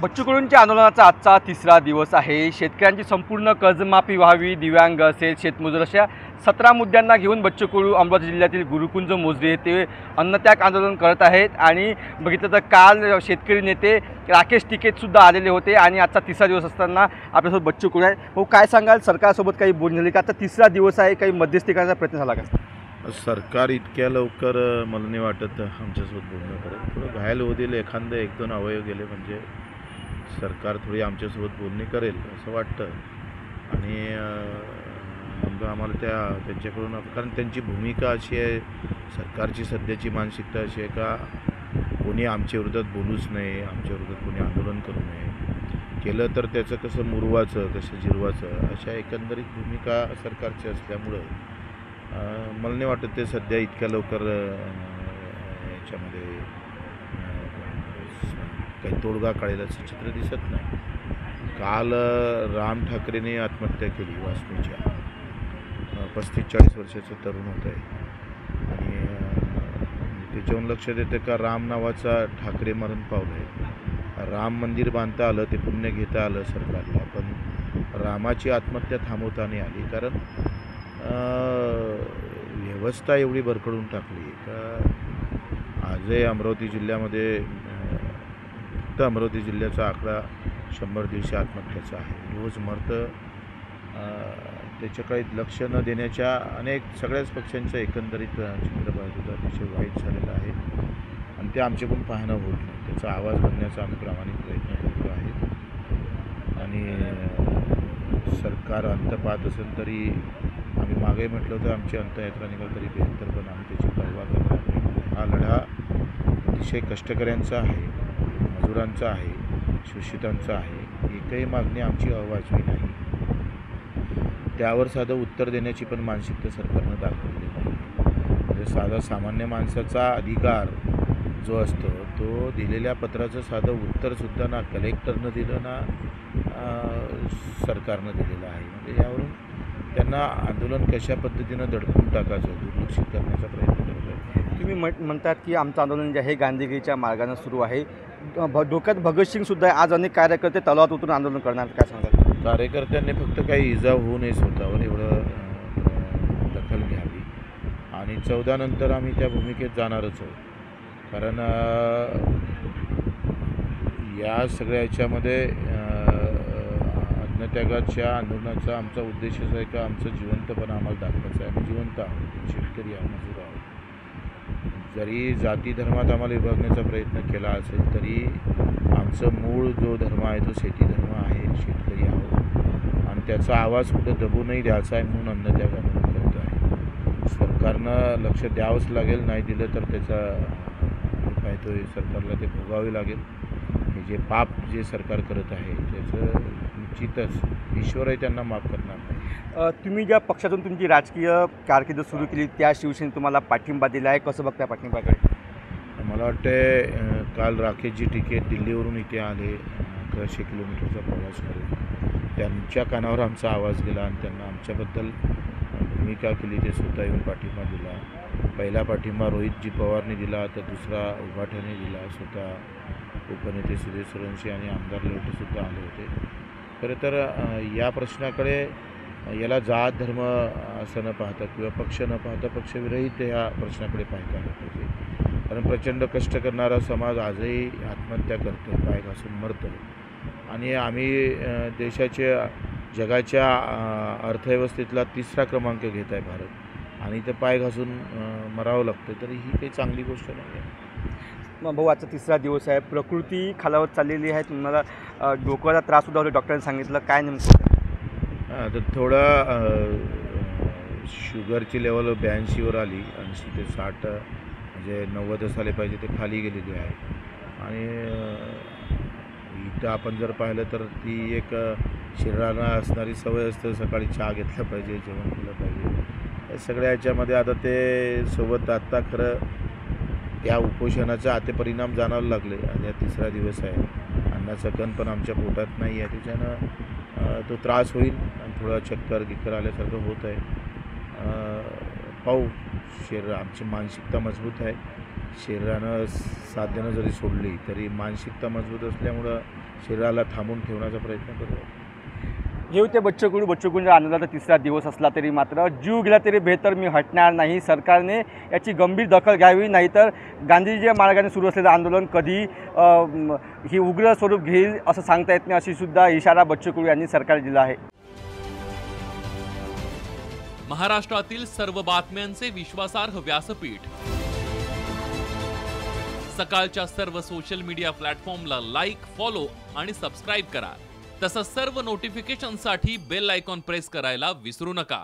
बच्चू कडूंच्या आंदोलनाचा आजचा तिसरा दिवस आहे। शेतकऱ्यांची संपूर्ण कर्जमाफी व्हावी, दिव्यांग असेल, शेतमजूर अशा 17 मुद्द्यांना घेऊन बच्चू कडू अमरावती जिल्ह्यातील गुरुकुंज मोजरी ते अन्नत्याग आंदोलन करत आहेत। आणि बघितलं तर काल शेतकरी नेते राकेश टिकेतसुद्धा आलेले होते आणि आजचा तिसरा दिवस असताना आपल्यासोबत बच्चू कडू आहे। हो, काय सांगाल, सरकारसोबत काही बोलणी झाली का? आता तिसरा दिवस आहे, काही मध्यस्थी करण्याचा प्रयत्न झाला का? सरकार इतक्या लवकर मला नाही वाटत आमच्यासोबत बोलणं करेल। थोडं घायल होऊ दिलं, एखादं एक दोन अवयव गेले म्हणजे सरकार थोडी आमच्यासोबत बोलणी करेल असं वाटतं। आणि आम्हाला त्यांच्याकडून, कारण त्यांची भूमिका अशी आहे, सरकारची सध्याची मानसिकता अशी आहे का कोणी आमच्या विरोधात बोलूच नये, आमच्या विरोधात कोणी आंदोलन करू नये, केलं तर त्याचं कसं मुरवाचं कसं जिरवाचं, अशा एकंदरीत भूमिका सरकारची असल्यामुळं मला नाही वाटत ते सध्या इतक्या लवकर याच्यामध्ये काही तोडगा काढेल असं चित्र दिसत नाही। काल राम ठाकरेने आत्महत्या केली वासनीच्या, 35-40 वर्षाचं तरुण होत आहे आणि त्याच्यावरून लक्षात येतं का राम नावाचा ठाकरे मरण पावलं आहे। राम मंदिर बांधता आलं, ते पुण्य घेता आलं सरकारला, पण रामाची आत्महत्या थांबवता नाही आली, कारण व्यवस्था एवढी भरकडून टाकली का आजही अमरावती जिल्ह्यामध्ये फक्त अमरावती जिल्ह्याचा आकडा 100-150 आत्महत्याचा आहे। रोज मरतं, त्याच्याकडे लक्ष न देण्याच्या सगळ्याच पक्षांचं एकंदरीत चित्र पाहत अतिशय वाईट झालेलं आहे आणि ते आमच्याकडून पाहणं होत नाही। त्याचा आवाज बनण्याचा आम्ही प्रामाणिक प्रयत्न करतो आहे आणि सरकार अंत पाहत असेल तरी आम्ही मागे म्हटलं होतं आमची अंतयात्रा निघाल तरी बेहतर, पण आम्ही त्याची पर्वा करणार नाही। हा लढा अतिशय कष्टकऱ्यांचा आहे, मजुरांचा आहे, शोषितांचा आहे। एकही मागणी आमची अवाजवी नाही, त्यावर साधं उत्तर देण्याची पण मानसिकता सरकारनं दाखवलेली नाही। म्हणजे साधा सामान्य माणसाचा अधिकार जो असतो तो दिलेल्या पत्राचं साधं उत्तरसुद्धा ना कलेक्टरनं दिलं ना सरकारनं दिलेलं आहे। म्हणजे यावरून त्यांना आंदोलन कशा पद्धतीनं दडपून टाकायचं, दुर्लक्षित करण्याचा प्रयत्न करत आहेत। तुम्ही म्हणतात की आमचं आंदोलन जे आहे गांधीगिरीच्या मार्गाने सुरू आहे, डोक्यात भगतसिंगसुद्धा आहे, आज अनेक कार्यकर्ते तलावात उतरून आंदोलन करणार, काय सांगाल? कार्यकर्त्यांनी फक्त काही इजा होऊ नये स्वतःवर एवढं दखल घ्यावी आणि 14 नंतर आम्ही त्या भूमिकेत जाणारच आहोत, कारण या सगळ्या याच्यामध्ये अन्नत्यागाच्या आंदोलनाचा आमचा उद्देशच आहे का आमचं जिवंतपणा आम्हाला दाखवायचं आहे। आम्ही जिवंत आहोत, शेतकरी आहोत, मजूर आहोत। जरी जाती धर्मात आम्हाला विभागण्याचा प्रयत्न केला असेल तरी आमचं मूळ जो धर्म आहे तो शेती धर्म आहे, शेतकरी आहोत आणि त्याचा आवाज कुठं दबू नाही द्यायचा आहे म्हणून अन्नत्याग आंदोलन करतो आहे। सरकारनं लक्ष द्यावंच लागेल, नाही दिलं तर त्याचा पाहतो सरकारला ते भोगावे लागेल। हे जे पाप जे सरकार करत आहे त्याचं निश्चितच ईश्वरही त्यांना माफ करणार नाही। तुम्ही ज्या पक्षातून तुमची राजकीय कारकीर्द सुरू केली त्या शिवसेनेने तुम्हाला पाठिंबा दिला आहे, कसं बघताय पाठिंबाकडे? मला वाटते काल राकेशजी टिकेत दिल्लीवरून इथे आले, 1100 किलोमीटरचा प्रवास करून त्यांच्या कानावर आमचा आवाज गेला आणि त्यांना आमच्याबद्दल भूमिका केली, ते स्वतः येऊन पाठिंबा दिला। पहिला पाठिंबा रोहितजी पवारने दिला, तर दुसरा उभाठ्याने दिला। स्वतः उपनेते सुरेश सुरवंशी आणि आमदार लेवटेसुद्धा आले होते। खरं तर या प्रश्नाकडे याला जात धर्म असं न पाहता किंवा पक्ष न पाहता पक्षविरहित ह्या प्रश्नाकडे पाहता आलं पाहिजे, कारण प्रचंड कष्ट करणारा समाज आजही आत्महत्या करतो, पाय घासून मरतो आणि आम्ही देशाच्या जगाच्या अर्थव्यवस्थेतला 3रा क्रमांक घेत आहे भारत, आणि इथं पाय घासून मरावं लागतं, तर ही काही चांगली गोष्ट नाही आहे। मग भाऊ, आजचा तिसरा दिवस आहे, प्रकृती खालावत चाललेली आहे, तुम्हाला डोक्याचा त्राससुद्धा होतो, डॉक्टरांनी सांगितलं, काय नेमकं? तर थोडा शुगरची लेवल 82वर आली, 80 ते 60 म्हणजे 90 असायला पाहिजे ते खाली गेलेली आहे। आणि इथं आपण जर पाहिलं तर ती एक शरीराला असणारी सवय असते, सकाळी चहा घेतला पाहिजे, जेवण केलं पाहिजे, या सगळ्या याच्यामध्ये आता ते सोबत आत्ता खरं त्या उपोषणाचा आता परिणाम जाणवायला लागले आणि हा तिसरा दिवस आहे, अन्नाचा कण पण आमच्या पोटात नाही आहे, त्याच्यानं तो त्रास होईल आणि थोडा चक्कर गिक्कर आल्यासारखं होत आहे। पाहू, आमची मानसिकता मजबूत आहे, शरीरानं साथ देणं जरी सोडली तरी मानसिकता मजबूत असल्यामुळं शरीराला थांबून ठेवण्याचा प्रयत्न करू. हे होते बच्चू कडूंच्या आंदोलनाचा तिसरा दिवस असला तरी मात्र जीव गेला तरी बेहतर मी हटणार नाही. सरकारने याची गंभीर दखल घ्यावी, नाहीतर गांधीजीच्या मार्गाने सुरू असलेलं आंदोलन कधी ही उग्र स्वरूप घेईल असं सांगता येत नाही, अशी सुद्धा इशारा बच्चू कडू यांनी सरकारला दिला आहे. महाराष्ट्रातील सर्व बातम्यांचे विश्वासार्ह व्यासपीठ सकाळच्या सर्व सोशल मीडिया प्लॅटफॉर्मला लाईक, फॉलो आणि सबस्क्राईब करा. तसंच सर्व नोटिफिकेशनसाठी बेल आयकॉन प्रेस करायला विसरू नका.